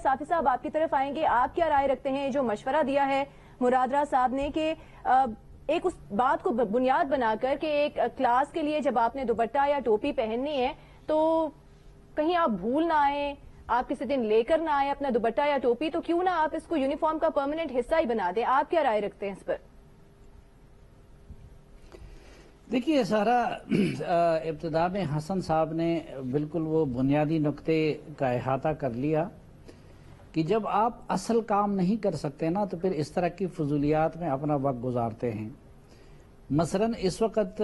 साफी साहब आपकी तरफ आएंगे, आप क्या राय रखते हैं जो मशवरा दिया है मुरादरा साहब ने कि एक उस बात को बुनियाद बनाकर कि एक क्लास के लिए जब आपने दुपट्टा या टोपी पहननी है तो कहीं आप भूल ना आए, आप किसी दिन लेकर ना आए अपना दुपट्टा या टोपी, तो क्यों ना आप इसको यूनिफॉर्म का परमानेंट हिस्सा ही बना दें। आप क्या राय रखते हैं इस पर? देखिए सारा इब्तिदा में हसन साहब ने बिल्कुल वो बुनियादी नुक्ते का अहाता कर लिया कि जब आप असल काम नहीं कर सकते ना तो फिर इस तरह की फजूलियात में अपना वक्त गुजारते हैं। मसलन इस वक्त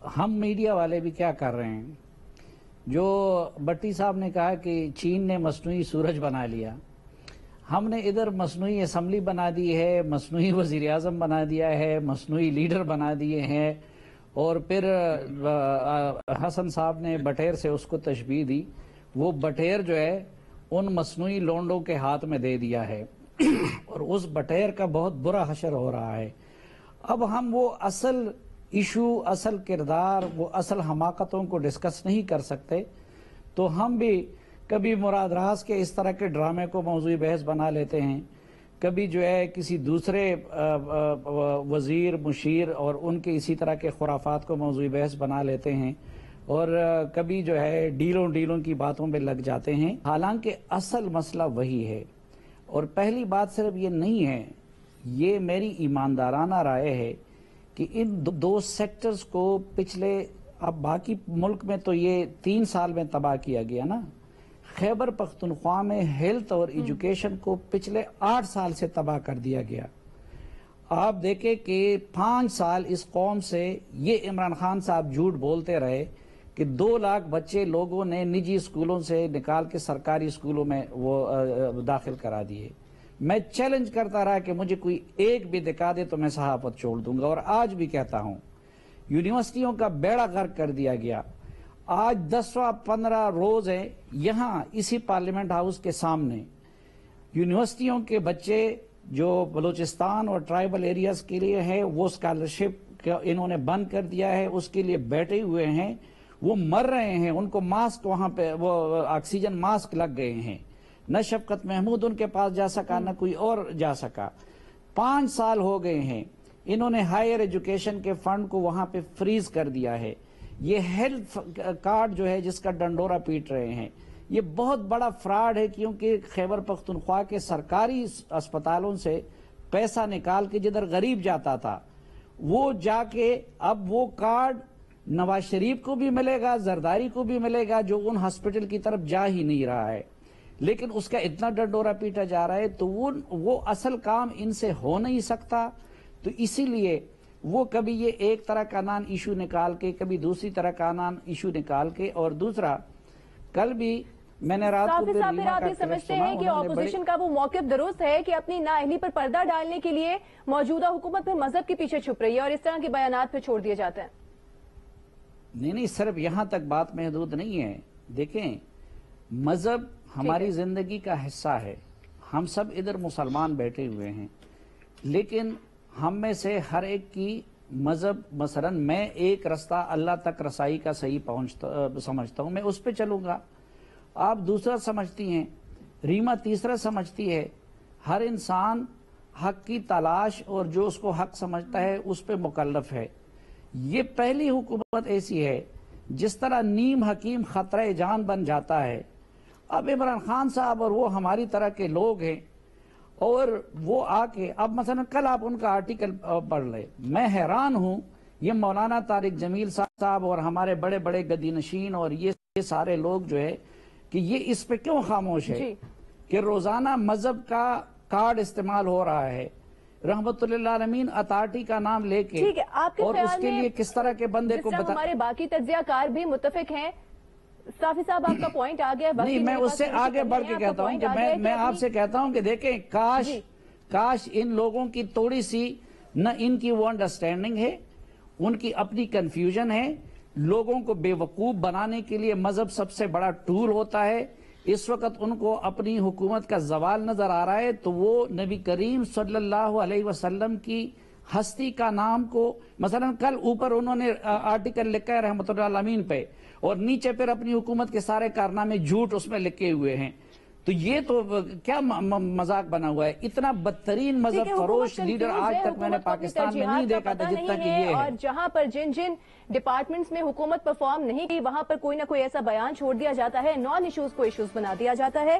हम मीडिया वाले भी क्या कर रहे हैं, जो भट्टी साहब ने कहा कि चीन ने मसनूई सूरज बना लिया, हमने इधर मसनूई असम्बली बना दी है, मसनूई वज़ीर आज़म बना दिया है, मसनूई लीडर बना दिए हैं, और फिर हसन साहब ने बटेर से उसको तशबीह दी, वो बटेर जो है उन मसनूई लोंडों के हाथ में दे दिया है और उस बटेर का बहुत बुरा हशर हो रहा है। अब हम वो असल इशू, असल किरदार, वो असल हमाकतों को डिस्कस नहीं कर सकते, तो हम भी कभी मुराद राज के इस तरह के ड्रामे को मौजूद बहस बना लेते हैं, कभी जो है किसी दूसरे वजीर मुशीर और उनके इसी तरह के खुराफात को मौजूद बहस बना लेते हैं, और कभी जो है डीलों की बातों में लग जाते हैं। हालांकि असल मसला वही है। और पहली बात सिर्फ ये नहीं है, ये मेरी ईमानदाराना राय है कि इन दो सेक्टर्स को पिछले, अब बाकी मुल्क में तो ये 3 साल में तबाह किया गया ना, खैबर पख्तूनख्वा में हेल्थ और एजुकेशन को पिछले 8 साल से तबाह कर दिया गया। आप देखें कि 5 साल इस कौम से ये इमरान खान साहब झूठ बोलते रहे कि 2 लाख बच्चे लोगों ने निजी स्कूलों से निकाल के सरकारी स्कूलों में वो दाखिल करा दिए। मैं चैलेंज करता रहा कि मुझे कोई एक भी दिखा दे तो मैं सहाफत छोड़ दूंगा, और आज भी कहता हूं यूनिवर्सिटियों का बेड़ा गर्क कर दिया गया। आज 10वां 15 रोज है यहां इसी पार्लियामेंट हाउस के सामने यूनिवर्सिटियों के बच्चे जो बलूचिस्तान और ट्राइबल एरियाज के लिए है वो स्कॉलरशिप इन्होंने बंद कर दिया है, उसके लिए बैठे हुए हैं, वो मर रहे हैं, उनको मास्क वहां पे वो ऑक्सीजन मास्क लग गए हैं। न शफकत महमूद उनके पास जा सका, न कोई और जा सका। 5 साल हो गए हैं, इन्होंने हायर एजुकेशन के फंड को वहां पे फ्रीज कर दिया है। ये हेल्थ कार्ड जो है जिसका डंडोरा पीट रहे हैं, ये बहुत बड़ा फ्रॉड है, क्योंकि खैबर पख्तूनख्वा के सरकारी अस्पतालों से पैसा निकाल के जिधर गरीब जाता था वो जाके अब वो कार्ड नवाज शरीफ को भी मिलेगा, जरदारी को भी मिलेगा, जो उन हॉस्पिटल की तरफ जा ही नहीं रहा है, लेकिन उसका इतना डंडोरा पीटा जा रहा है, तो वो असल काम इनसे हो नहीं सकता। तो इसीलिए वो कभी ये एक तरह का नान इशू निकाल के, कभी दूसरी तरह का नान इशू निकाल के, और दूसरा कल भी मैंने रात को आप ये समझते हैं कि ऑपोजिशन का वो मौक़िफ़ दुरुस्त है कि अपनी नाअहली पर पर्दा डालने के लिए मौजूदा हुकूमत में मजहब के पीछे छुप रही है और इस तरह के बयानात पे छोड़ दिए जाते हैं? नहीं, सिर्फ यहां तक बात महदूद नहीं है। देखें, मजहब हमारी जिंदगी का हिस्सा है, हम सब इधर मुसलमान बैठे हुए हैं, लेकिन हम में से हर एक की मजहब, मसलन मैं एक रास्ता अल्लाह तक रसाई का सही समझता हूं, मैं उस पर चलूंगा, आप दूसरा समझती हैं, रीमा तीसरा समझती है। हर इंसान हक की तलाश और जो उसको हक समझता है उस पर मुकल्लफ है। ये पहली हुकूमत ऐसी है जिस तरह नीम हकीम खतरे जान बन जाता है। अब इमरान खान साहब और वो हमारी तरह के लोग हैं, और वो आके अब मसलन कल आप उनका आर्टिकल पढ़ ले, मैं हैरान हूं, ये मौलाना तारिक जमील साहब और हमारे बड़े बड़े गद्दीनशीन और ये सारे लोग जो है कि ये इस पे क्यों खामोश है कि रोजाना मजहब का कार्ड इस्तेमाल हो रहा है, रहमतुल्लिल आलमीन अथॉरिटी का नाम लेके, और उसके लिए किस तरह के बंदे को बता। हमारे बाकी तज्जियाकार भी मुत्तफिक हैं। साफी साहब आपका पॉइंट आ गया। नहीं, मैं उससे आगे बढ़ के कहता हूं कि मैं आपसे कहता हूं कि देखें, काश इन लोगों की थोड़ी सी न इनकी वो अंडरस्टैंडिंग है, उनकी अपनी कंफ्यूजन है। लोगों को बेवकूफ बनाने के लिए मजहब सबसे बड़ा टूल होता है। इस वक्त उनको अपनी हुकूमत का जवाल नजर आ रहा है, तो वो नबी करीम सल्लल्लाहु अलैहि वसल्लम की हस्ती का नाम को, मसलन कल ऊपर उन्होंने आर्टिकल लिखा है रहमतुल्लाह अलमीन पे, और नीचे फिर अपनी हुकूमत के सारे कारनामे झूठ उसमें लिखे हुए हैं। تو یہ تو کیا مذاق بنا ہوا ہے؟ اتنا بدترین مذہب فروش لیڈر آج تک میں نے پاکستان میں نہیں دیکھا تھا جتنا کہ یہ ہے. اور جہاں پر جن ڈپارٹمنٹس میں حکومت پرفارم نہیں کی وہاں پر کوئی نہ کوئی ایسا بیان چھوڑ دیا جاتا ہے، نان ایشوز کو ایشوز بنا دیا جاتا ہے.